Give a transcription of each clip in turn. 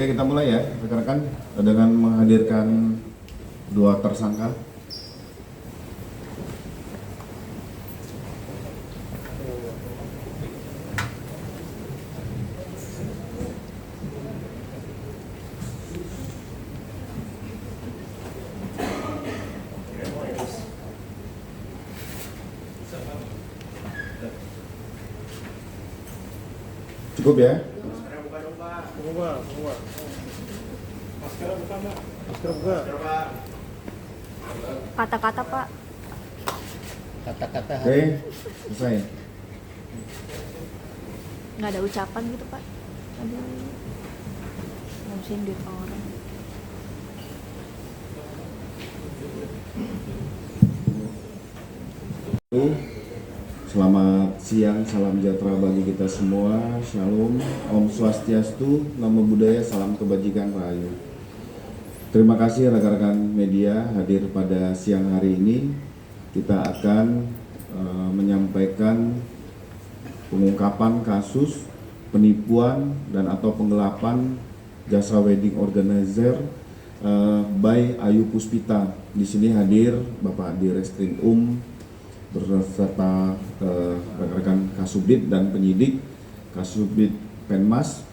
Oke, kita mulai ya, rekan-rekan, dengan menghadirkan dua tersangka. Cukup ya? Kata-kata Pak. Kata-kata Oke, selesai. Nggak ada ucapan gitu Pak. Aduh, ngurusin duit orang. Selamat siang, salam sejahtera bagi kita semua. Shalom, Om Swastiastu, Namo Buddhaya, salam kebajikan rahayu. Terima kasih rekan-rekan media hadir pada siang hari ini. Kita akan menyampaikan pengungkapan kasus penipuan dan atau penggelapan jasa wedding organizer by Ayu Puspita. Di sini hadir Bapak Direskrim berserta rekan-rekan Kasubdit dan penyidik Kasubdit Penmas.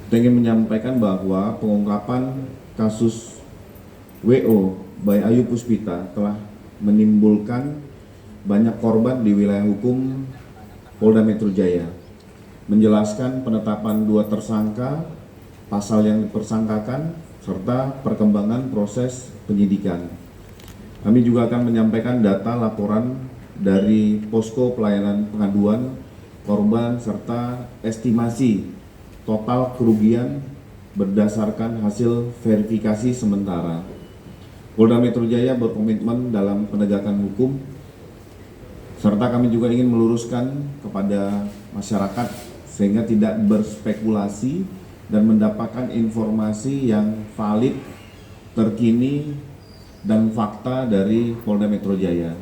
Kita ingin menyampaikan bahwa pengungkapan kasus WO by Ayu Puspita telah menimbulkan banyak korban di wilayah hukum Polda Metro Jaya. Menjelaskan penetapan dua tersangka, pasal yang dipersangkakan, serta perkembangan proses penyidikan. Kami juga akan menyampaikan data laporan dari posko pelayanan pengaduan korban serta estimasi total kerugian berdasarkan hasil verifikasi sementara. Polda Metro Jaya berkomitmen dalam penegakan hukum, serta kami juga ingin meluruskan kepada masyarakat sehingga tidak berspekulasi dan mendapatkan informasi yang valid, terkini, dan fakta dari Polda Metro Jaya.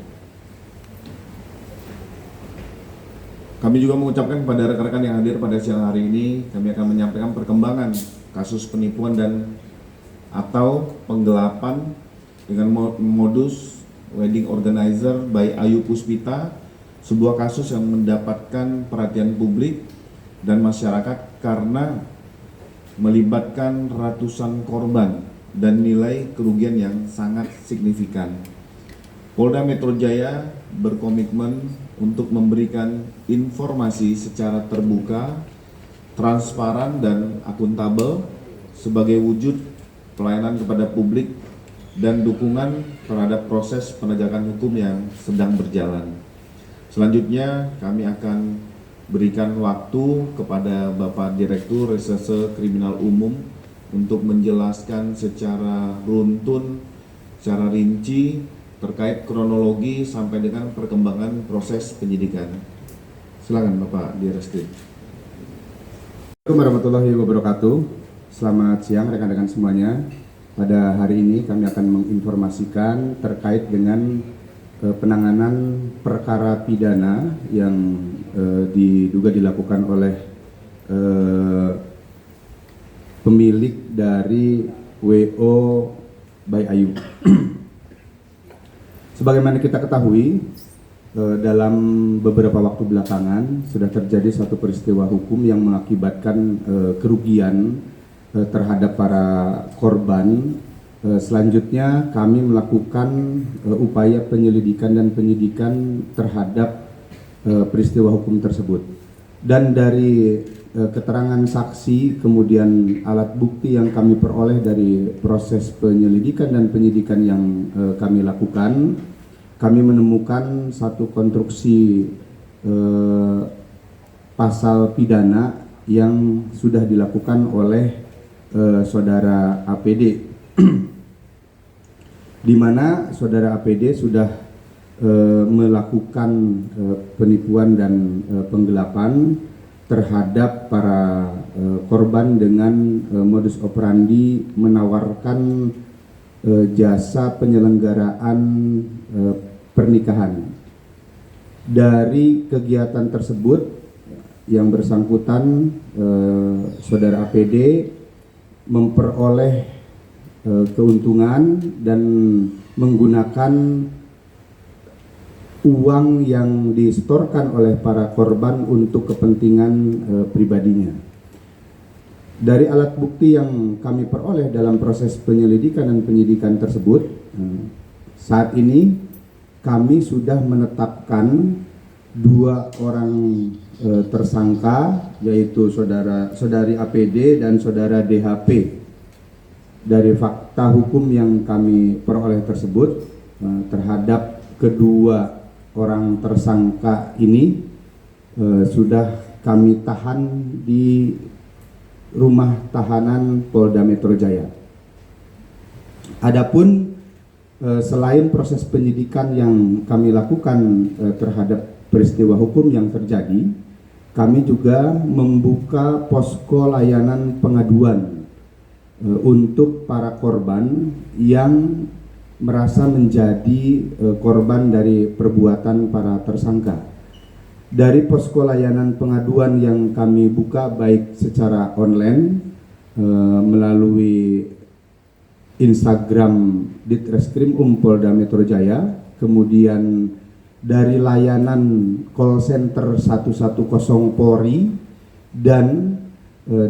Kami juga mengucapkan kepada rekan-rekan yang hadir pada siang hari ini, kami akan menyampaikan perkembangan kasus penipuan dan atau penggelapan dengan modus wedding organizer by Ayu Puspita, sebuah kasus yang mendapatkan perhatian publik dan masyarakat karena melibatkan ratusan korban dan nilai kerugian yang sangat signifikan. Polda Metro Jaya berkomitmen untuk memberikan informasi secara terbuka, transparan, dan akuntabel sebagai wujud pelayanan kepada publik dan dukungan terhadap proses penegakan hukum yang sedang berjalan. Selanjutnya kami akan berikan waktu kepada Bapak Direktur Reserse Kriminal Umum untuk menjelaskan secara runtun, secara rinci terkait kronologi sampai dengan perkembangan proses penyidikan. Silakan Bapak Direskrim. Assalamualaikum warahmatullahi wabarakatuh. Selamat siang rekan-rekan semuanya. Pada hari ini kami akan menginformasikan terkait dengan penanganan perkara pidana yang diduga dilakukan oleh pemilik dari WO by Ayu. Sebagaimana kita ketahui, dalam beberapa waktu belakangan sudah terjadi satu peristiwa hukum yang mengakibatkan kerugian terhadap para korban. Selanjutnya kami melakukan upaya penyelidikan dan penyidikan terhadap peristiwa hukum tersebut. Dan dari keterangan saksi, kemudian alat bukti yang kami peroleh dari proses penyelidikan dan penyidikan yang kami lakukan, kami menemukan satu konstruksi pasal pidana yang sudah dilakukan oleh saudara APD, di mana saudara APD sudah melakukan penipuan dan penggelapan terhadap para korban dengan modus operandi menawarkan jasa penyelenggaraan pernikahan. Dari kegiatan tersebut yang bersangkutan, saudara APD memperoleh keuntungan dan menggunakan uang yang disetorkan oleh para korban untuk kepentingan pribadinya. Dari alat bukti yang kami peroleh dalam proses penyelidikan dan penyidikan tersebut, saat ini kami sudah menetapkan 2 orang tersangka, yaitu saudari APD dan saudara DHP. Dari fakta hukum yang kami peroleh tersebut, terhadap kedua orang tersangka ini sudah kami tahan di rumah tahanan Polda Metro Jaya. Adapun selain proses penyidikan yang kami lakukan terhadap peristiwa hukum yang terjadi, kami juga membuka posko layanan pengaduan untuk para korban yang merasa menjadi korban dari perbuatan para tersangka. Dari posko layanan pengaduan yang kami buka baik secara online melalui Instagram Ditreskrim Polda Metro Jaya, kemudian dari layanan call center 110 Polri, dan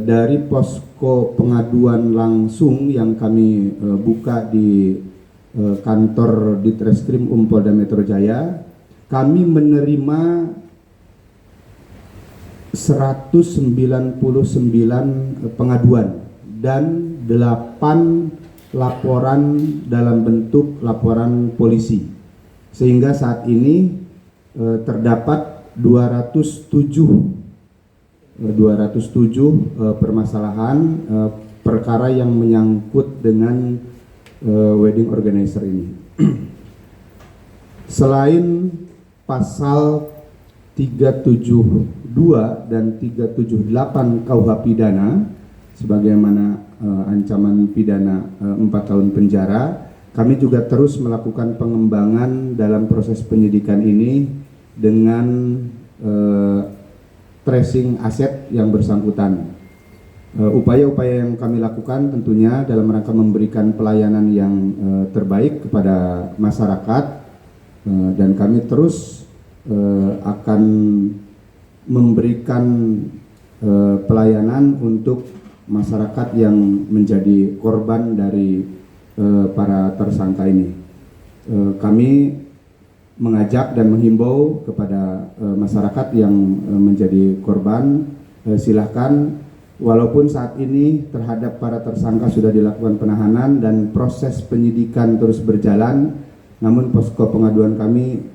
dari posko pengaduan langsung yang kami buka di kantor Ditreskrim Polda Metro Jaya. Kami menerima 199 pengaduan dan 8 laporan dalam bentuk laporan polisi, sehingga saat ini terdapat 207 permasalahan perkara yang menyangkut dengan wedding organizer ini. Selain pasal 372 dan 378 KUH pidana sebagaimana ancaman pidana 4 tahun penjara, kami juga terus melakukan pengembangan dalam proses penyidikan ini dengan tracing aset yang bersangkutan. Upaya-upaya yang kami lakukan tentunya dalam rangka memberikan pelayanan yang terbaik kepada masyarakat, dan kami terus akan memberikan pelayanan untuk masyarakat yang menjadi korban dari para tersangka ini. Kami mengajak dan menghimbau kepada masyarakat yang menjadi korban, silahkan, walaupun saat ini terhadap para tersangka sudah dilakukan penahanan dan proses penyidikan terus berjalan, namun posko pengaduan kami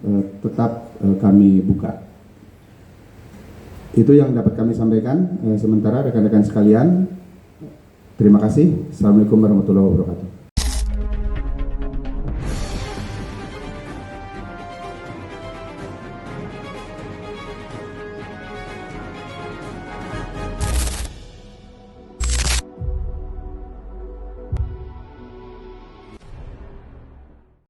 tetap kami buka. Itu yang dapat kami sampaikan. Sementara rekan-rekan sekalian, terima kasih. Assalamualaikum warahmatullahi wabarakatuh.